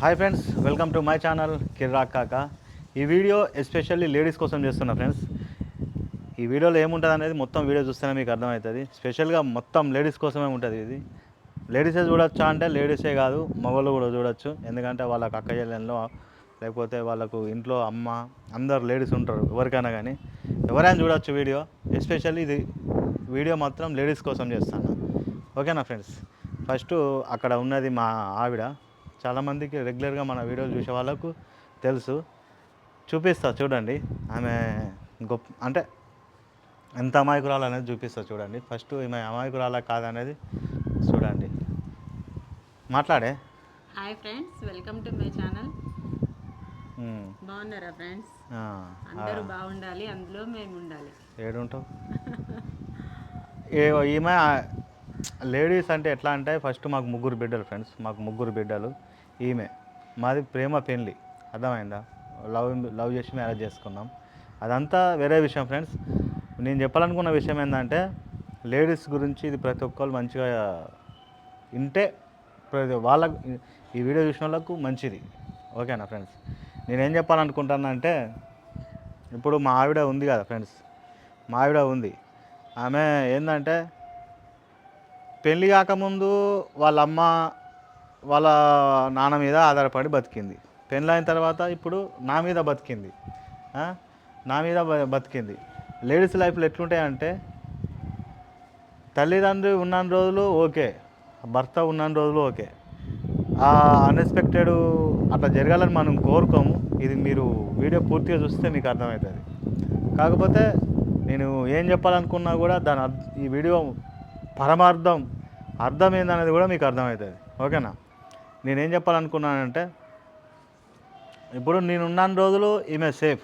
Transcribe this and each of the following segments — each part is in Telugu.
Hi friends, welcome to my channel Kirrak Kaka. ఈ వీడియో ఎస్పెషల్లీ లేడీస్ కోసం చేస్తున్నా ఫ్రెండ్స్. ఈ వీడియోలో ఏముంటుంది అనేది మొత్తం వీడియో చూస్తేనే మీకు అర్థమవుతుంది. స్పెషల్గా మొత్తం లేడీస్ కోసమే ఉంటుంది ఇది. లేడీసే చూడొచ్చా అంటే లేడీసే కాదు, మగవాళ్ళు కూడా చూడొచ్చు. ఎందుకంటే వాళ్ళకి అక్క చెల్లెల్లో లేకపోతే వాళ్ళకు ఇంట్లో అమ్మ అందరు లేడీస్ ఉంటారు, ఎవరికైనా కానీ ఎవరైనా చూడొచ్చు వీడియో. ఎస్పెషల్లీ ఇది వీడియో మాత్రం లేడీస్ కోసం చేస్తాను. ఓకేనా ఫ్రెండ్స్? ఫస్ట్ అక్కడ ఉన్నది మా ఆవిడ. చాలామందికి రెగ్యులర్గా మన వీడియోలు చూసే వాళ్ళకు తెలుసు. చూపిస్తా చూడండి. ఆమె గొప్ప అంటే ఎంత అమాయకురాలు అనేది చూపిస్తా చూడండి. ఫస్ట్ ఈమె అమాయకురాలా కాదనేది చూడండి. మాట్లాడే. Hi friends, welcome to my channel. బాగున్నారా ఫ్రెండ్స్? అందరూ బాగుండాలి, అందులో మేము ఉండాలి. ఏడుంటావు? ఈమె లేడీస్ అంటే ఎట్లా అంటే ఫస్ట్ మాకు ముగ్గురు బిడ్డలు ఫ్రెండ్స్. మాకు ముగ్గురు బిడ్డలు. ఈమె మాది ప్రేమ పెళ్ళి, అర్థమైందా? లవ్ చేసి మ్యారేజ్ చేసుకున్నాం. అదంతా వేరే విషయం ఫ్రెండ్స్. నేను చెప్పాలనుకున్న విషయం ఏంటంటే లేడీస్ గురించి ఇది ప్రతి ఒక్కరు మంచిగా వింటే వాళ్ళకు ఈ వీడియో చూసిన వాళ్ళకు మంచిది. ఓకేనా ఫ్రెండ్స్? నేనేం చెప్పాలనుకుంటానంటే ఇప్పుడు మా ఆవిడ ఉంది కదా ఫ్రెండ్స్, మా ఆవిడ ఉంది. ఆమె ఏంటంటే పెళ్ళి కాకముందు వాళ్ళ అమ్మ వాళ్ళ నాన్న మీద ఆధారపడి బతికింది. పెళ్ళైన తర్వాత ఇప్పుడు నా మీద బతికింది. నా మీద బతికింది. లేడీస్ లైఫ్లో ఎట్లుంటాయంటే తల్లిదండ్రులు ఉన్న రోజులు ఓకే, భర్త ఉన్న రోజులు ఓకే. అన్ఎక్స్పెక్టెడ్ అట్లా జరగాలని మనం కోరుకోము. ఇది మీరు వీడియో పూర్తిగా చూస్తే మీకు అర్థమవుతుంది. కాకపోతే నేను ఏం చెప్పాలనుకున్నా కూడా ఈ వీడియో పరమార్థం అర్థం ఏందనేది కూడా మీకు అర్థమవుతుంది. ఓకేనా? నేనేం చెప్పాలనుకున్నానంటే ఇప్పుడు నేను ఉన్న రోజులు ఈమె సేఫ్,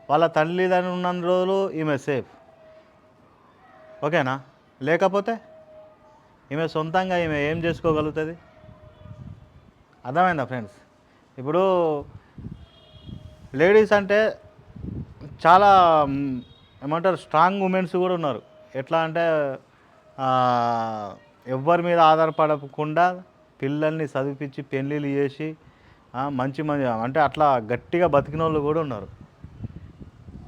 వాళ్ళ తల్లిదండ్రులు ఉన్న రోజులు ఈమె సేఫ్. ఓకేనా? లేకపోతే ఈమె సొంతంగా ఈమె ఏం చేసుకోగలుగుతుంది? అర్థమైందా ఫ్రెండ్స్? ఇప్పుడు లేడీస్ అంటే చాలా ఏమంటారు, స్ట్రాంగ్ ఉమెన్స్ కూడా ఉన్నారు. ఎట్లా అంటే ఎవ్వరి మీద ఆధారపడకుండా పిల్లల్ని చదివించి పెళ్ళిళ్ళు చేసి మంచి అంటే అట్లా గట్టిగా బతికిన వాళ్ళు కూడా ఉన్నారు.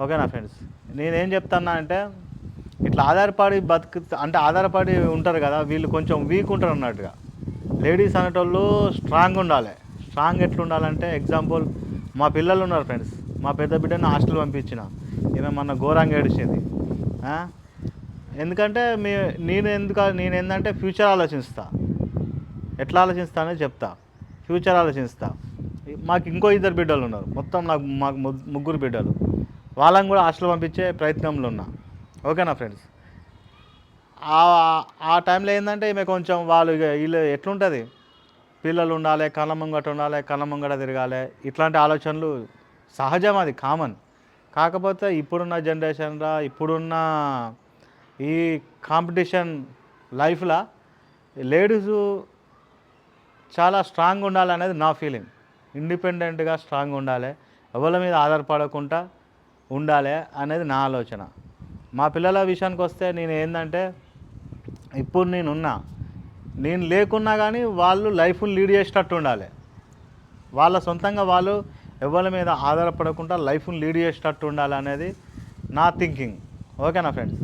ఓకేనా ఫ్రెండ్స్? నేనేం చెప్తున్నా అంటే ఇట్లా ఆధారపడి అంటే ఆధారపడి ఉంటారు కదా, వీళ్ళు కొంచెం వీక్ ఉంటారు అన్నట్టుగా. లేడీస్ అనేటోళ్ళు స్ట్రాంగ్ ఉండాలి. స్ట్రాంగ్ ఎట్లా ఉండాలంటే ఎగ్జాంపుల్ మా పిల్లలు ఉన్నారు ఫ్రెండ్స్. మా పెద్ద బిడ్డను హాస్టల్ పంపించిన, ఈమె మొన్న ఘోరంగా ఏడిచింది. ఎందుకంటే నేను ఏంటంటే ఫ్యూచర్ ఆలోచిస్తా. ఎట్లా ఆలోచిస్తానో చెప్తా. ఫ్యూచర్ ఆలోచిస్తా. మాకు ఇంకో ఇద్దరు బిడ్డలు ఉన్నారు. మొత్తం మాకు ముగ్గురు బిడ్డలు. వాళ్ళని కూడా హాస్టల్ పంపించే ప్రయత్నంలో ఉన్నా. ఓకేనా ఫ్రెండ్స్? ఆ టైంలో ఏంటంటే ఈమె కొంచెం వీళ్ళు ఎట్లుంటుంది, పిల్లలు ఉండాలి, కళ్ళ ముంగట ఉండాలి, కళ్ళ ముంగట తిరగాలి, ఇట్లాంటి ఆలోచనలు సహజం, అది కామన్. కాకపోతే ఇప్పుడున్న జనరేషన్లో ఇప్పుడున్న ఈ కాంపిటీషన్ లైఫ్లో లేడీసు చాలా స్ట్రాంగ్ ఉండాలనేది నా ఫీలింగ్. ఇండిపెండెంట్గా స్ట్రాంగ్ ఉండాలి, ఎవరి మీద ఆధారపడకుండా ఉండాలి అనేది నా ఆలోచన. మా పిల్లల విషయానికి వస్తే నేను ఏంటంటే ఇప్పుడు నేను లేకున్నా కానీ వాళ్ళు లైఫ్ని లీడ్ చేసేటట్టు ఉండాలి. వాళ్ళ సొంతంగా వాళ్ళు ఎవరి మీద ఆధారపడకుండా లైఫ్ని లీడ్ చేసేటట్టు ఉండాలి అనేది నా థింకింగ్. ఓకేనా ఫ్రెండ్స్?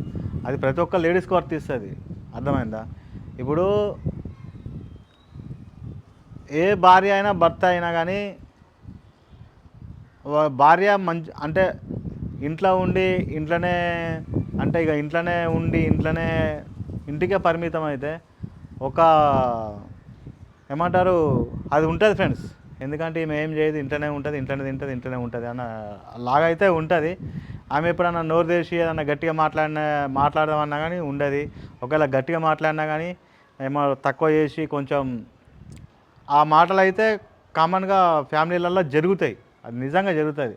అది ప్రతి ఒక్క లేడీస్కి వర్తిస్తుంది. అర్థమైందా? ఇప్పుడు ఏ భార్య అయినా భర్త అయినా కానీ భార్య మంచి అంటే ఇంట్లో ఉండి ఇంట్లోనే అంటే ఇక ఇంట్లోనే ఉండి ఇంటికే పరిమితం అయితే ఒక ఏమంటారు అది ఉంటుంది ఫ్రెండ్స్. ఎందుకంటే ఈమె ఏం చేయదు, ఇంట్లోనే ఉంటుంది, ఇంట్లోనే తింటుంది, ఇంట్లోనే ఉంటుంది అన్న లాగైతే ఉంటుంది. ఆమె ఎప్పుడన్నా నోరు తెరిచి ఏదన్నా గట్టిగా మాట్లాడదామన్నా కానీ ఉండదు. ఒకవేళ గట్టిగా మాట్లాడినా కానీ ఏమో తక్కువ చేసి కొంచెం ఆ మాటలు అయితే కామన్గా ఫ్యామిలీలలో జరుగుతాయి. అది నిజంగా జరుగుతుంది.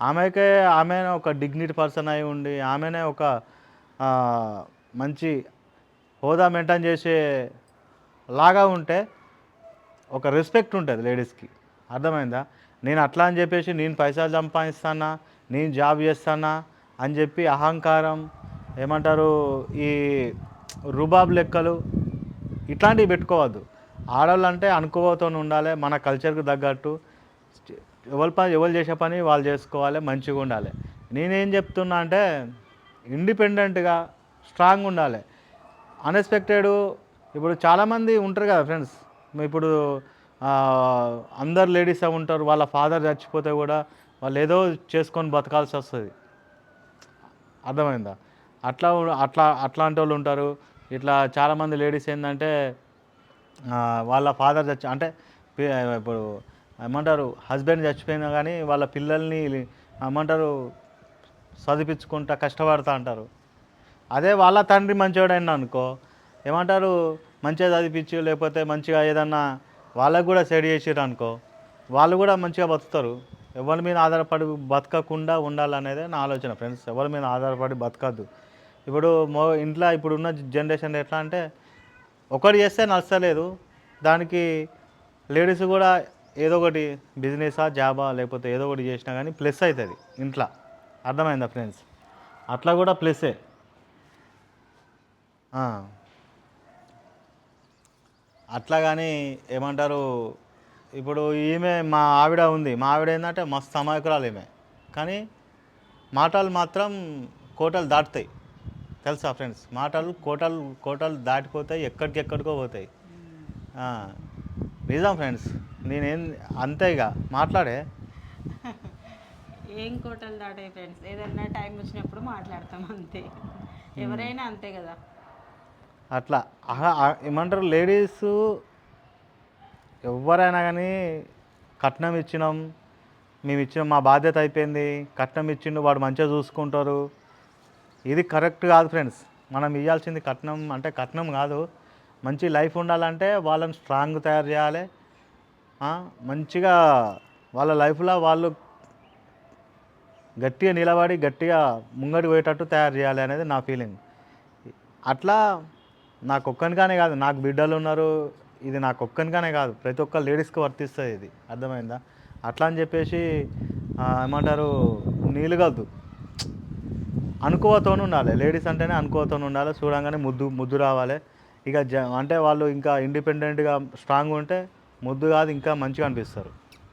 ఆమె ఒక డిగ్నిటీ పర్సన్ అయి ఉండి ఆమెనే ఒక మంచి హోదా మెయింటైన్ చేసే లాగా ఉంటే ఒక రెస్పెక్ట్ ఉంటుంది లేడీస్కి. అర్థమైందా? నేను అట్లా అని చెప్పేసి నేను పైసలు సంపాదిస్తానా, నేను జాబ్ చేస్తానా అని చెప్పి అహంకారం, ఏమంటారు ఈ రుబాబ్ లెక్కలు ఇట్లాంటివి పెట్టుకోవద్దు. ఆడవాళ్ళు అంటే అనుకోవతో ఉండాలి, మన కల్చర్కి తగ్గట్టు ఎవరు చేసే పని వాళ్ళు చేసుకోవాలి, మంచిగా ఉండాలి. నేనేం చెప్తున్నా అంటే ఇండిపెండెంట్గా స్ట్రాంగ్ ఉండాలి. అన్ఎక్స్పెక్టెడ్ ఇప్పుడు చాలామంది ఉంటారు కదా ఫ్రెండ్స్, ఇప్పుడు ఆ, అందరు లేడీస్ ఉంటారు, వాళ్ళ ఫాదర్ చచ్చిపోతే కూడా వాళ్ళు ఏదో చేసుకొని బతకాల్సి వస్తుంది. అర్థమైందా? అట్లాంటి వాళ్ళు ఉంటారు. ఇట్లా చాలామంది లేడీస్ ఏంటంటే వాళ్ళ ఫాదర్ అంటే ఇప్పుడు ఏమంటారు, హస్బెండ్ చచ్చిపోయినా కానీ వాళ్ళ పిల్లల్ని ఏమంటారు చదివించుకుంటా కష్టపడతా అంటారు. అదే వాళ్ళ తండ్రి మంచివాడైనా అనుకో, ఏమంటారు, మంచిగా చదివించి లేకపోతే మంచిగా ఏదన్నా వాళ్ళకు కూడా సెట్ చేసిర్రు అనుకో, వాళ్ళు కూడా మంచిగా బతుకుతారు. ఎవరి మీద ఆధారపడి బతకకుండా ఉండాలనేదే నా ఆలోచన ఫ్రెండ్స్. ఎవరి మీద ఆధారపడి బతకద్దు. ఇప్పుడు ఇంట్లో ఇప్పుడున్న జనరేషన్ ఎట్లా అంటే ఒకటి చేస్తే నచ్చలేదు, దానికి లేడీస్ కూడా ఏదో ఒకటి బిజినెసా జాబా లేకపోతే ఏదో ఒకటి చేసినా కానీ ప్లస్ అవుతుంది ఇంట్లో. అర్థమైందా ఫ్రెండ్స్? అట్లా కూడా ప్లస్సే. అట్లా కానీ ఏమంటారు, ఇప్పుడు ఈమె మా ఆవిడ ఉంది, మా ఆవిడ ఏంటంటే మస్తు అమాయకురాలు ఈమె, కానీ మాటలు మాత్రం కోటలు దాటుతాయి. తెలుసా ఫ్రెండ్స్? మాటలు కోటలు దాటిపోతాయి, ఎక్కడికెక్కడికో పోతాయి. నిజం ఫ్రెండ్స్. నేనేం అంతే ఇక మాట్లాడే ఏం కోటలు దాటాయి ఫ్రెండ్స్, ఏదన్నా టైం వచ్చినప్పుడు మాట్లాడతాం అంతే. ఎవరైనా అంతే కదా. అట్లా ఏమంటారు, లేడీస్ ఎవరైనా కానీ కట్నం ఇచ్చినాం, మేము ఇచ్చినాం, మా బాధ్యత అయిపోయింది, కట్నం ఇచ్చిండు వాడు మంచిగా చూసుకుంటారు, ఇది కరెక్ట్ కాదు ఫ్రెండ్స్. మనం ఇవ్వాల్సింది కట్నం అంటే కట్నం కాదు, మంచి లైఫ్ ఉండాలంటే వాళ్ళని స్ట్రాంగ్ తయారు చేయాలి. మంచిగా వాళ్ళ లైఫ్లో వాళ్ళు గట్టిగా నిలబడి గట్టిగా ముంగడికి పోయేటట్టు తయారు చేయాలి అనేది నా ఫీలింగ్. అట్లా నాకు ఒక్కనిగానే కాదు, నాకు బిడ్డలు ఉన్నారు, ఇది నాకు ఒక్కనిగానే కాదు, ప్రతి ఒక్క లేడీస్కి వర్తిస్తుంది ఇది. అర్థమైందా? అట్లా అని చెప్పేసి ఏమంటారు, నీలుగద్దు, అనుకోవతో ఉండాలి. లేడీస్ అంటేనే అనుకోవతో ఉండాలి, చూడంగానే ముద్దు రావాలి. ఇక అంటే వాళ్ళు ఇంకా ఇండిపెండెంట్గా స్ట్రాంగ్ ఉంటే ముద్దు కాదు ఇంకా మంచిగా అనిపిస్తారు.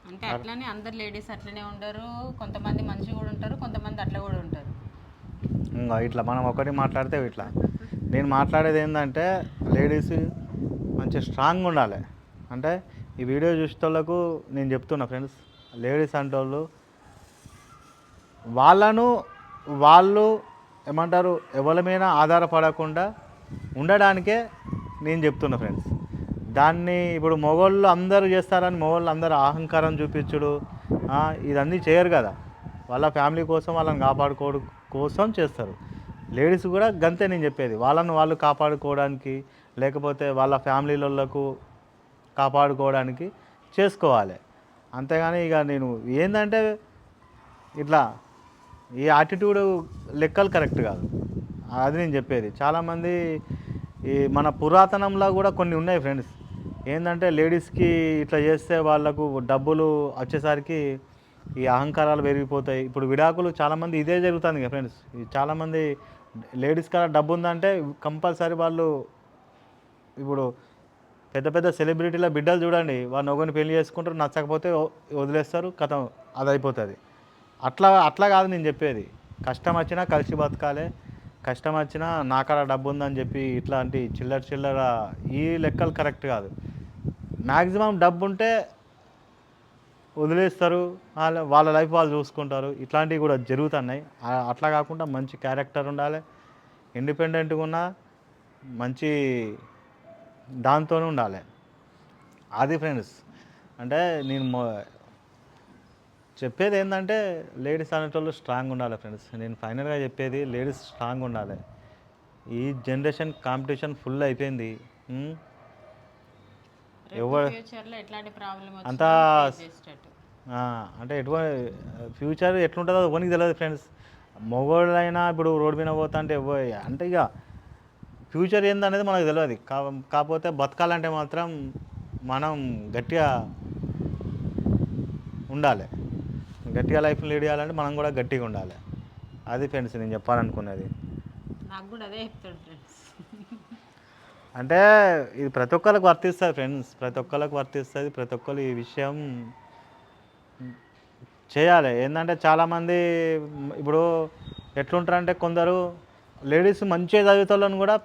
అంటే అట్లనే అందరు లేడీస్ అట్లనే ఉండరు, కొంతమంది మంచిగా కూడా ఉంటారు, కొంతమంది అట్లా కూడా ఉంటారు. ఇంకా ఇట్లా మనం ఒకటి మాట్లాడితే ఇట్లా, నేను మాట్లాడేది ఏంటంటే లేడీస్ మంచిగా స్ట్రాంగ్ ఉండాలి. అంటే ఈ వీడియో చూసేటోళ్ళకు నేను చెప్తున్నా ఫ్రెండ్స్, లేడీస్ అంటే వాళ్ళు ఏమంటారు ఎవరి మీద ఆధారపడకుండా ఉండడానికే నేను చెప్తున్నా ఫ్రెండ్స్. దాన్ని ఇప్పుడు మగవాళ్ళు అందరూ చేస్తారని మగవాళ్ళు అందరూ అహంకారం చూపించుడు ఇదన్నీ చేయరు కదా. వాళ్ళ ఫ్యామిలీ కోసం వాళ్ళని కాపాడుకోవడం కోసం చేస్తారు. లేడీస్ కూడా గంతే నేను చెప్పేది, వాళ్ళని వాళ్ళు కాపాడుకోవడానికి లేకపోతే వాళ్ళ ఫ్యామిలీలకు కాపాడుకోవడానికి చేసుకోవాలి. అంతేగాని ఇక నేను ఏంటంటే ఇట్లా ఈ యాటిట్యూడ్ లెక్కలు కరెక్ట్ కాదు, అది నేను చెప్పేది. చాలామంది ఈ మన పురాతనంలో కూడా కొన్ని ఉన్నాయి ఫ్రెండ్స్, ఏంటంటే లేడీస్కి ఇట్లా చేస్తే వాళ్ళకు డబ్బులు వచ్చేసరికి ఈ అహంకారాలు పెరిగిపోతాయి. ఇప్పుడు విడాకులు చాలామంది ఇదే జరుగుతుంది కదా ఫ్రెండ్స్. చాలామంది లేడీస్ కదా డబ్బు ఉందంటే కంపల్సరీ వాళ్ళు ఇప్పుడు పెద్ద పెద్ద సెలబ్రిటీల బిడ్డలు చూడండి, వాళ్ళు ఒకరిని పెళ్లి చేసుకుంటారు, నచ్చకపోతే వదిలేస్తారు, కథ అది అయిపోతుంది. అట్లా కాదు నేను చెప్పేది. కష్టం వచ్చినా కలిసి బతకాలి, కష్టం వచ్చినా నాకాడ డబ్బు ఉందని చెప్పి ఇట్లాంటి చిల్లర ఈ లెక్కలు కరెక్ట్ కాదు. మ్యాక్సిమం డబ్బు ఉంటే వదిలేస్తారు, వాళ్ళ లైఫ్ వాళ్ళు చూసుకుంటారు. ఇట్లాంటివి కూడా జరుగుతున్నాయి. అట్లా కాకుండా మంచి క్యారెక్టర్ ఉండాలి, ఇండిపెండెంట్గా ఉన్న మంచి దాంతోనే ఉండాలి. అది ఫ్రెండ్స్. అంటే నేను చెప్పేది ఏంటంటే లేడీస్ అనేటోళ్ళు స్ట్రాంగ్ ఉండాలి ఫ్రెండ్స్. నేను ఫైనల్గా చెప్పేది లేడీస్ స్ట్రాంగ్ ఉండాలి. ఈ జనరేషన్ కాంపిటీషన్ ఫుల్ అయిపోయింది. ఎవరు అంతా అంటే ఫ్యూచర్ ఎట్లుంటుందో ఎవరికి తెలియదు ఫ్రెండ్స్. మగవాళ్ళైనా ఇప్పుడు రోడ్డు మీద పోతా అంటే ఇక ఫ్యూచర్ ఏందనేది మనకు తెలియదు. కాకపోతే బతకాలంటే మాత్రం మనం గట్టిగా ఉండాలి. గట్టిగా లైఫ్ లీడ్ చేయాలంటే మనం కూడా గట్టిగా ఉండాలి. అది ఫ్రెండ్స్ నేను చెప్పాలనుకున్నది. నాకు కూడా అదే చెప్తాడు ఫ్రెండ్స్. అంటే ఇది ప్రతి ఒక్కరికి వర్తిస్తుంది ఫ్రెండ్స్, ప్రతి ఒక్కరికి వర్తిస్తుంది. ప్రతి ఒక్కరు ఈ విషయం చేయాలి. ఏంటంటే చాలామంది ఇప్పుడు ఎట్లుంటారంటే కొందరు లేడీస్ మంచిగా చదువుతాళ్ళని కూడా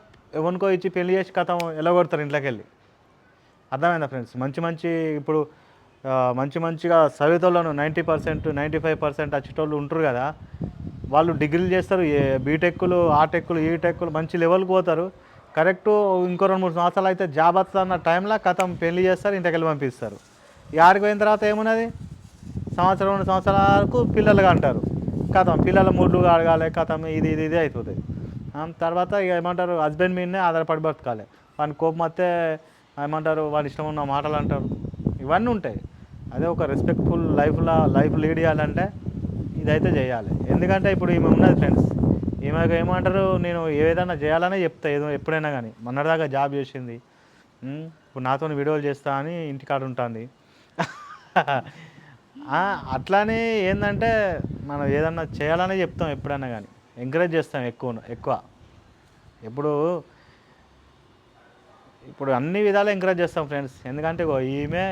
ఎవరికో ఇచ్చి పెళ్లి చేసి కథం ఎలగొడతారు ఇంట్లోకి వెళ్ళి. అర్థమైందా ఫ్రెండ్స్? మంచి మంచి ఇప్పుడు మంచి మంచిగా చదివేతోళ్ళను 90% 95% వచ్చేటోళ్ళు ఉంటారు కదా, వాళ్ళు డిగ్రీలు చేస్తారు, బీటెక్లు ఆ టెక్కులు ఈ టెక్కులు మంచి లెవెల్కి పోతారు. కరెక్టు ఇంకో 2-3 సంవత్సరాలు అయితే జాబ్ వస్తుందన్న టైంలో కథం పెళ్లి చేస్తారు, ఇంటికి వెళ్ళి పంపిస్తారు. ఈ ఆడికి పోయిన తర్వాత ఏమున్నది, సంవత్సరం 2 సంవత్సరాలకు పిల్లలుగా అంటారు. కథం పిల్లల ముడ్లు అడగాలి, కథం ఇది ఇది ఇది అవుతుంది. తర్వాత ఇక ఏమంటారు, హస్బెండ్ మీదనే ఆధారపడి బతకాలి. వాని కోపం వస్తే ఏమంటారు, వాడి ఇష్టం ఉన్న మాటలు అంటారు. ఇవన్నీ ఉంటాయి. అదే ఒక రెస్పెక్ట్ఫుల్ లైఫ్ లీడ్ చేయాలంటే ఇదైతే చేయాలి. ఎందుకంటే ఇప్పుడు ఈమె ఉన్నది ఫ్రెండ్స్, ఈమెకు ఏమంటారు, నేను ఏదైనా చేయాలనే చెప్తా, ఏదో ఎప్పుడైనా కానీ. మొన్నటిదాకా జాబ్ చేసింది, ఇప్పుడు నాతో వీడియోలు చేస్తా అని ఇంటికాడ ఉంటుంది. అట్లానే ఏంటంటే మనం ఏదన్నా చేయాలనే చెప్తాం ఎప్పుడైనా కానీ, ఎంకరేజ్ చేస్తాం ఎక్కువ. ఇప్పుడు ఇప్పుడు అన్ని విధాలు ఎంకరేజ్ చేస్తాం ఫ్రెండ్స్. ఎందుకంటే ఈమె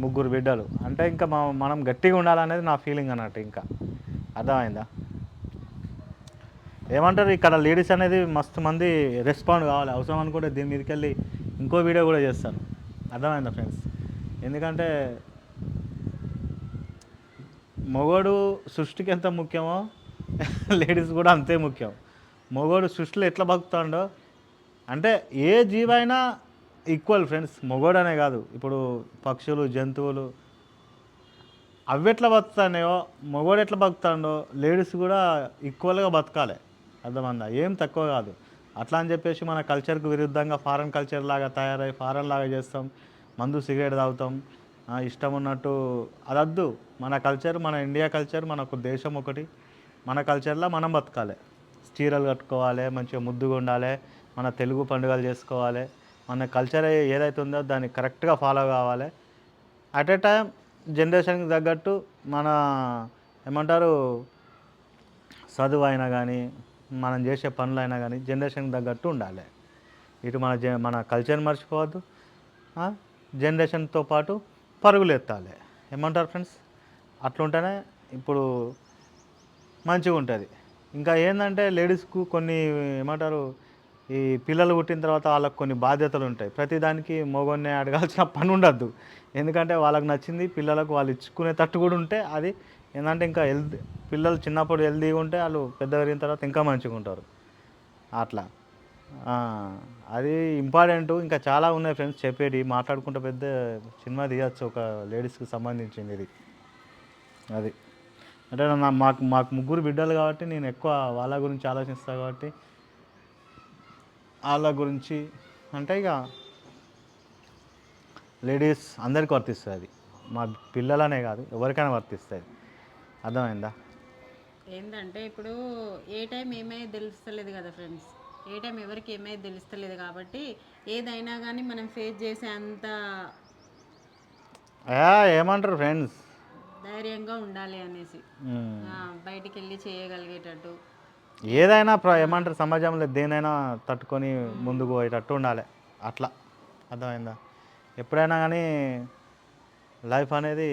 3 బిడ్డలు అంటే ఇంకా మనం గట్టిగా ఉండాలనేది నా ఫీలింగ్ అన్నట్టు. ఇంకా అర్థమైందా? ఏమంటారు, ఇక్కడ లేడీస్ అనేది మస్తు మంది రెస్పాండ్ కావాలి. అవసరం అనుకుంటే దీని మీదకి వెళ్ళి ఇంకో వీడియో కూడా చేస్తాను. అర్థమైందా ఫ్రెండ్స్? ఎందుకంటే మొగోడు సృష్టికి ఎంత ముఖ్యమో లేడీస్ కూడా అంతే ముఖ్యం. మొగోడు సృష్టిలో ఎట్లా బతుకుతాడో అంటే ఏ జీవైనా ఈక్వల్ ఫ్రెండ్స్. మొగోడు అనే కాదు, ఇప్పుడు పక్షులు జంతువులు అవి ఎట్లా బతుకుతాయో, మొగోడు ఎట్లా బతుకుతాడో లేడీస్ కూడా ఈక్వల్గా బతకాలి. అర్థమందా? ఏం తక్కువ కాదు. అట్లా అని చెప్పేసి మన కల్చర్కు విరుద్ధంగా ఫారెన్ కల్చర్ లాగా తయారై ఫారెన్ లాగా చేస్తాం, మందు సిగరెట్ తాగుతాం, ఇష్టం ఉన్నట్టు. అదద్దు. మన కల్చర్, మన ఇండియా కల్చర్, మనకు దేశం ఒకటి. మన కల్చర్లో మనం బతకాలి. చీరలు కట్టుకోవాలి, మంచిగా ముద్దుగా ఉండాలి, మన తెలుగు పండుగలు చేసుకోవాలి. మన కల్చర్ ఏదైతే ఉందో దాన్ని కరెక్ట్గా ఫాలో కావాలి. అట్ ఏ టైం జనరేషన్కి తగ్గట్టు మన ఏమంటారు చదువు అయినా కానీ మనం చేసే పనులు అయినా కానీ జనరేషన్కి తగ్గట్టు ఉండాలి. ఇటు మన కల్చర్ మర్చిపోవద్దు, జనరేషన్తో పాటు పరుగులు ఎత్తాలి. ఏమంటారు ఫ్రెండ్స్? అట్లుంటేనే ఇప్పుడు మంచిగా ఉంటుంది. ఇంకా ఏంటంటే లేడీస్కు కొన్ని ఏమంటారు, ఈ పిల్లలు పుట్టిన తర్వాత వాళ్ళకు కొన్ని బాధ్యతలు ఉంటాయి. ప్రతిదానికి మొగోన్నే అడగాల్సిన పని ఉండద్దు. ఎందుకంటే వాళ్ళకి నచ్చింది పిల్లలకు వాళ్ళు ఇచ్చుకునే తట్టు కూడా ఉంటే అది ఏంటంటే ఇంకా పిల్లలు చిన్నప్పుడు హెల్తీగా ఉంటే వాళ్ళు పెద్ద పెరిగిన తర్వాత ఇంకా మంచిగా ఉంటారు. అట్లా అది ఇంపార్టెంట్. ఇంకా చాలా ఉన్నాయి ఫ్రెండ్స్ చెప్పేటి, మాట్లాడుకుంటే పెద్ద సినిమా తీయచ్చు ఒక లేడీస్కి సంబంధించింది ఇది. అది అంటే మాకు 3 బిడ్డలు కాబట్టి నేను ఎక్కువ వాళ్ళ గురించి ఆలోచిస్తాను. కాబట్టి వాళ్ళ గురించి అంటే ఇక లేడీస్ అందరికీ వర్తిస్తుంది. అది మా పిల్లలనే కాదు, ఎవరికైనా వర్తిస్తుంది. అర్థమైందా? ఏంటంటే ఇప్పుడు ఏ టైం ఏమైనా తెలుస్తలేదు కదా ఫ్రెండ్స్, ఏ టైం ఎవరికి ఏమైనా తెలుస్తలేదు. కాబట్టి ఏదైనా కానీ మనం ఫేస్ చేసే అంత ఏమంటారు ఫ్రెండ్స్, ధైర్యంగా ఉండాలి అనేసి, బయటికి వెళ్ళి చేయగలిగేటట్టు ఏదైనా ఏమంటారు సమాజంలో దేనైనా తట్టుకొని ముందుకు పోయేటట్టు ఉండాలి. అట్లా అర్థమైందా? ఎప్పుడైనా కానీ లైఫ్ అనేది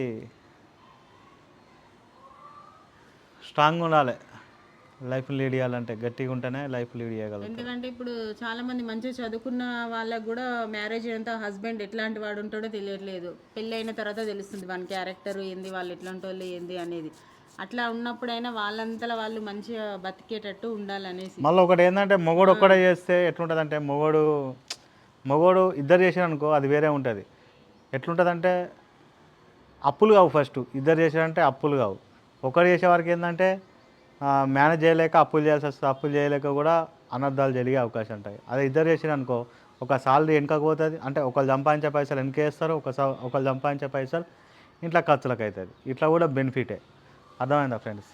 స్ట్రాంగ్ ఉండాలి. లైఫ్ లీడ్ చేయాలంటే గట్టిగా ఉంటేనే లైఫ్ లీడ్ చేయగలరు. ఎందుకంటే ఇప్పుడు చాలా మంది మంచిగా చదువుకున్న వాళ్ళకు కూడా మ్యారేజ్ అయినంత హస్బెండ్ ఎట్లాంటి వాడు ఉంటాడో తెలియట్లేదు. పెళ్ళి అయిన తర్వాత తెలుస్తుంది వాని క్యారెక్టర్ ఏంది, వాళ్ళు ఎట్లాంటి వాళ్ళు ఏంది అనేది. అట్లా ఉన్నప్పుడైనా వాళ్ళంతలా వాళ్ళు మంచిగా బతికేటట్టు ఉండాలనేసి. మళ్ళీ ఒకటి ఏంటంటే మొగోడు ఒక్కడే చేస్తే ఎట్లుంటుంది అంటే, మొగోడు ఇద్దరు చేసారనుకో అది వేరే ఉంటుంది. ఎట్లుంటుందంటే అప్పులు కావు. ఫస్ట్ ఇద్దరు చేసారంటే అప్పులు కావు. ఒకరు చేసేవారికి ఏంటంటే మేనేజ్ చేయలేక అప్పులు చేయాల్సి వస్తుంది. అప్పులు చేయలేక కూడా అనర్థాలు జరిగే అవకాశం ఉంటాయి. అదే ఇద్దరు చేసారనుకో ఒక సాలరీ వెనకపోతుంది. అంటే ఒకళ్ళు సంపాదించే పైసలు వెనకేస్తారు, ఒకళ్ళు సంపాదించే పైసలు ఇంట్లో ఖర్చులకు అవుతుంది. ఇట్లా కూడా బెనిఫిటే. అర్థమైందా ఫ్రెండ్స్?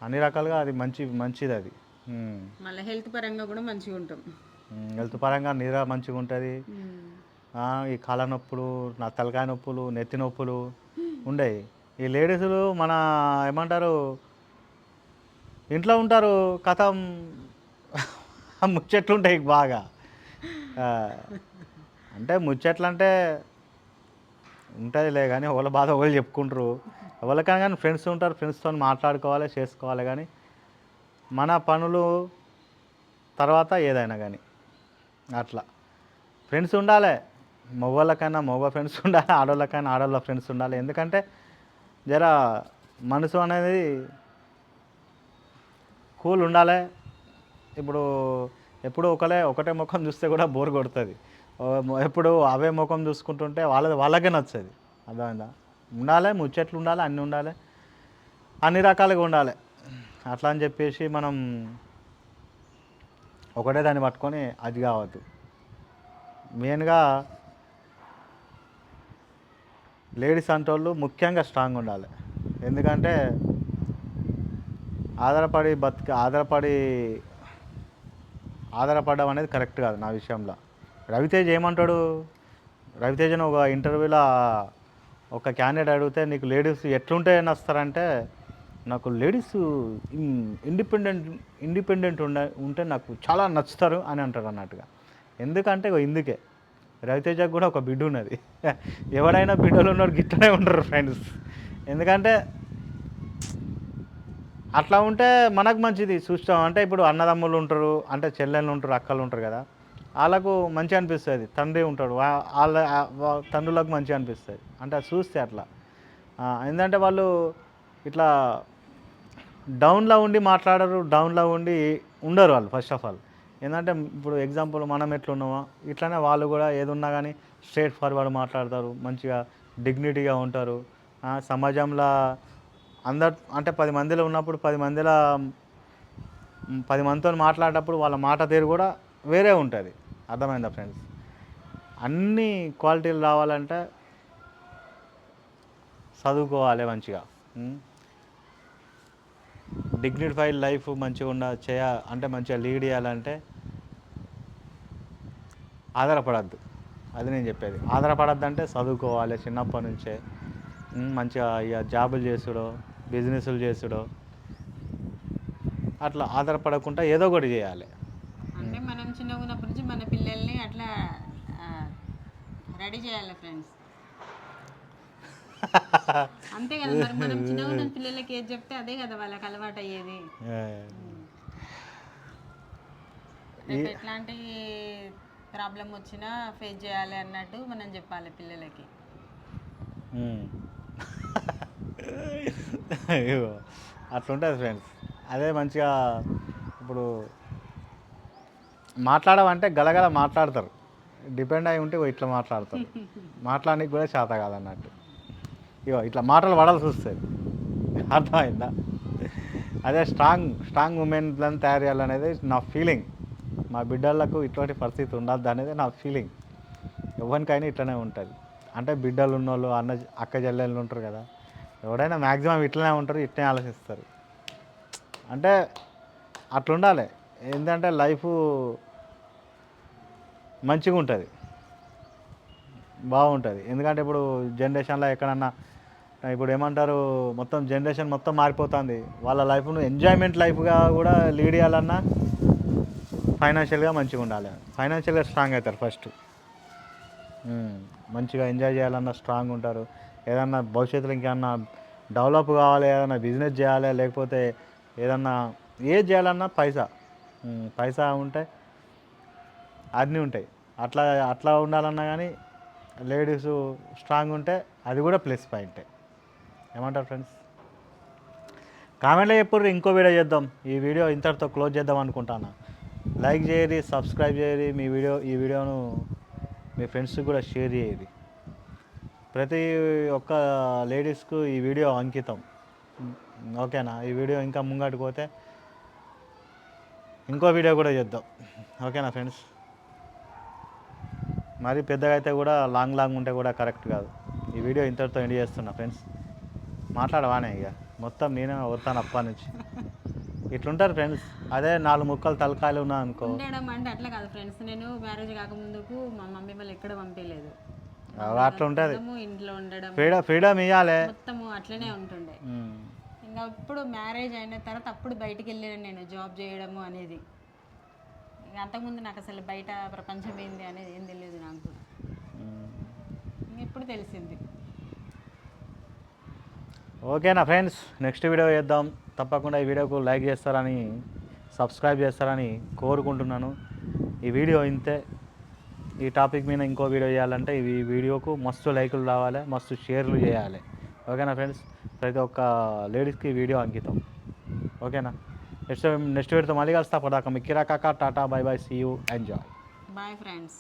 అన్ని రకాలుగా అది మంచిది అది. మళ్ళీ హెల్త్ పరంగా కూడా మంచిగా ఉంటాం. హెల్త్ పరంగా నిద్ర మంచిగా ఉంటుంది. ఈ కాళ్ళ నొప్పులు, నా తలకాయ నొప్పులు, నెత్తి నొప్పులు ఉండేవి. ఈ లేడీసులు మన ఏమంటారు ఇంట్లో ఉంటారు, కథం ముచ్చట్లు ఉంటాయి బాగా. ఆ, అంటే ముచ్చట్లంటే ఉంటుందిలే కానీ వాళ్ళ బాధ వాళ్ళు చెప్పుకుంటారు. ఎవరికైనా కానీ ఫ్రెండ్స్ ఉంటారు, ఫ్రెండ్స్తో మాట్లాడుకోవాలి, చేసుకోవాలి. కానీ మన పనులు తర్వాత ఏదైనా కానీ అట్లా ఫ్రెండ్స్ ఉండాలి. మగవాళ్ళకైనా మగ ఫ్రెండ్స్ ఉండాలి, ఆడవాళ్ళకైనా ఆడవాళ్ళ ఫ్రెండ్స్ ఉండాలి. ఎందుకంటే జర మనసు అనేది కూల్ ఉండాలి. ఇప్పుడు ఎప్పుడు ఒకటే ముఖం చూస్తే కూడా బోర్ కొడుతుంది. ఎప్పుడు అవే ముఖం చూసుకుంటుంటే వాళ్ళకే నచ్చదు. అర్థమైందా? ఉండాలి, ముచ్చట్లు ఉండాలి, అన్నీ ఉండాలి, అన్ని రకాలుగా ఉండాలి. అట్లా అని చెప్పేసి మనం ఒకటే దాన్ని పట్టుకొని అది కావద్దు. మెయిన్గా లేడీస్ అంటోళ్ళు ముఖ్యంగా స్ట్రాంగ్ ఉండాలి. ఎందుకంటే ఆధారపడడం అనేది కరెక్ట్ కాదు నా విషయంలో. రవితేజ్ ఏమంటాడు? రవితేజను ఒక ఇంటర్వ్యూలో ఒక క్యాండిడేట్ అడిగితే నీకు లేడీస్ ఎట్లుంటే నస్తారంటే, నాకు లేడీస్ ఇండిపెండెంట్ ఉంటే నాకు చాలా నచ్చుతారు అని అంటారు అన్నట్టుగా. ఎందుకంటే ఇందుకే రవితేజకు కూడా ఒక బిడ్డ ఉన్నది. ఎవరైనా బిడ్డలు ఉన్నారు గిట్టనే ఉండరు ఫ్రెండ్స్. ఎందుకంటే అట్లా ఉంటే మనకు మంచిది చూస్తాం. అంటే ఇప్పుడు అన్నదమ్ములు ఉంటారు, అంటే చెల్లెళ్ళు ఉంటారు, అక్కలు ఉంటారు కదా, వాళ్ళకు మంచిగా అనిపిస్తుంది. తండ్రి ఉంటాడు, తండ్రులకు మంచిగా అనిపిస్తుంది. అంటే అది చూస్తే అట్లా ఏంటంటే వాళ్ళు ఇట్లా డౌన్లో ఉండి మాట్లాడరు, డౌన్లో ఉండి ఉండరు వాళ్ళు. ఫస్ట్ ఆఫ్ ఆల్ ఏంటంటే ఇప్పుడు ఎగ్జాంపుల్ మనం ఎట్లున్నామో ఇట్లానే వాళ్ళు కూడా ఏదున్నా కానీ స్ట్రైట్ ఫార్వర్డ్ మాట్లాడతారు, మంచిగా డిగ్నిటీగా ఉంటారు. సమాజంలో అందరు అంటే 10 మందిలో ఉన్నప్పుడు 10 మందితో మాట్లాడేటప్పుడు వాళ్ళ మాట తీరు కూడా వేరే ఉంటుంది. అర్థమైందా ఫ్రెండ్స్? అన్ని క్వాలిటీలు రావాలంటే చదువుకోవాలి మంచిగా. డిగ్నిఫైడ్ లైఫ్ మంచిగా అంటే మంచిగా లీడ్ చేయాలంటే ఆధారపడద్దు. అది నేను చెప్పేది. ఆధారపడద్దు అంటే చదువుకోవాలి చిన్నప్పటి నుంచే. మంచిగా ఇక జాబులు చేసుడో, బిజినెస్లు చేసుడో, అట్లా ఆధారపడకుండా ఏదో ఒకటి చేయాలి. అంటే మనం చిన్నగా ఉన్నప్పటి నుంచి మన పిల్లల్ని అట్లా రెడీ చేయాలి ఫ్రెండ్స్. అంతే కదా మరి. మనం చిన్నగా ఉన్న పిల్లలకి ఏది చెప్తే అదే కదా వాళ్ళకి అలవాటు అయ్యేది. రేపు ఎట్లాంటి ప్రాబ్లం వచ్చినా ఫేస్ చేయాలి అన్నట్టు మనం చెప్పాలి పిల్లలకి. అట్లుంటుంది ఫ్రెండ్స్. అదే మంచిగా ఇప్పుడు మాట్లాడమంటే గలగల మాట్లాడతారు. డిపెండ్ అయి ఉంటే ఇట్లా మాట్లాడతారు. మాట్లాడడానికి కూడా చేత కాదన్నట్టు. ఇట్లా మాటలు పడాల్సి వస్తుంది. అర్థమైందా? అదే స్ట్రాంగ్ ఉమెన్లను తయారు చేయాలనేది నా ఫీలింగ్. మా బిడ్డలకు ఇటువంటి పరిస్థితి ఉండద్దు అనేది నా ఫీలింగ్. ఎవరికైనా ఇట్లనే ఉంటుంది. అంటే బిడ్డలు ఉన్నోళ్ళు, అక్క చెల్లెళ్ళు ఉంటారు కదా, ఎవడైనా మ్యాక్సిమం ఇట్లనే ఉంటారు, ఇట్లనే ఆలోచిస్తారు. అంటే అట్లుండాలి. ఏంటంటే లైఫ్ మంచిగా ఉంటుంది, బాగుంటుంది. ఎందుకంటే ఇప్పుడు జనరేషన్లో ఎక్కడన్నా ఇప్పుడు ఏమంటారు, మొత్తం జనరేషన్ మొత్తం మారిపోతుంది. వాళ్ళ లైఫ్ను ఎంజాయ్మెంట్ లైఫ్గా కూడా లీడ్ చేయాలన్నా ఫైనాన్షియల్గా మంచిగా ఉండాలి. ఫైనాన్షియల్గా స్ట్రాంగ్ అవుతారు ఫస్ట్. మంచిగా ఎంజాయ్ చేయాలన్నా స్ట్రాంగ్ ఉంటారు. ఏదన్నా భవిష్యత్తులో ఇంకేమన్నా డెవలప్ కావాలి, ఏదైనా బిజినెస్ చేయాలి, లేకపోతే ఏదన్నా ఏది చేయాలన్నా పైసా ఉంటే అన్నీ ఉంటాయి. అట్లా ఉండాలన్నా కానీ లేడీస్ స్ట్రాంగ్ ఉంటే అది కూడా ప్లస్ పాయింటే. ఏమంటారు ఫ్రెండ్స్? కామెంట్లో చెప్పుర్రి, ఇంకో వీడియో చేద్దాం. ఈ వీడియో ఇంతటితో క్లోజ్ చేద్దాం అనుకుంటాను. లైక్ చేయరి, సబ్స్క్రైబ్ చేయరి, ఈ వీడియోను మీ ఫ్రెండ్స్కి కూడా షేర్ చేయరి. ప్రతి ఒక్క లేడీస్కు ఈ వీడియో అంకితం. ఓకేనా? ఈ వీడియో ఇంకా ముంగటికి పోతే ఇంకో వీడియో కూడా చేద్దాం. ఓకేనా ఫ్రెండ్స్? మరి పెద్దగా అయితే కూడా లాంగ్ ఉంటే కూడా కరెక్ట్ కాదు. ఈ వీడియో ఇంతటితో ఎండ్ చేస్తున్నా ఫ్రెండ్స్. మాట్లాడవానే ఇక మొత్తం నేనే వస్తాను అప్పటి నుంచి. ఇట్లుంటారు ఫ్రెండ్స్. అదే 4 ముక్కలు తలకాయలు ఉన్నా అనుకో. ఉండడం అంటే అట్లా కాదు ఫ్రెండ్స్. నేను మ్యారేజ్ కాకముందుకు మా మమ్మీ వాళ్ళు ఎక్కడ పంపించలేదు. అట్లా ఉంటుంది. ఇంట్లో ఉండడం, ఫ్రీడమ్ ఇవ్వాలి మొత్తం అట్లనే ఉంటుండే. ఇంకా ఇప్పుడు మ్యారేజ్ అయిన తర్వాత అప్పుడు బయటికి వెళ్ళాను నేను, జాబ్ చేయడము అనేది. ఇక అంతకుముందు నాకు అసలు బయట ప్రపంచం ఏంది అనేది ఏం తెలియదు నాకు కూడా. ఇప్పుడు తెలిసింది. ఓకేనా ఫ్రెండ్స్, నెక్స్ట్ వీడియో చేద్దాం. తప్పకుండా ఈ వీడియోకు లైక్ చేస్తారని, సబ్స్క్రైబ్ చేస్తారని కోరుకుంటున్నాను. ఈ వీడియో ఇంతే. ఈ టాపిక్ మీద ఇంకో వీడియో చేయాలంటే ఈ వీడియోకు మస్తు లైకులు రావాలి, మస్తు షేర్లు చేయాలి. ఓకేనా ఫ్రెండ్స్, ప్రతి ఒక్క లేడీస్కి వీడియో అంకితం. ఓకేనా, నెక్స్ట్ వీడియోతో మళ్ళీ కలుస్తా. పదాక మిక్కిరా కాక టాటా, bye bye, see you, enjoy. Bye friends.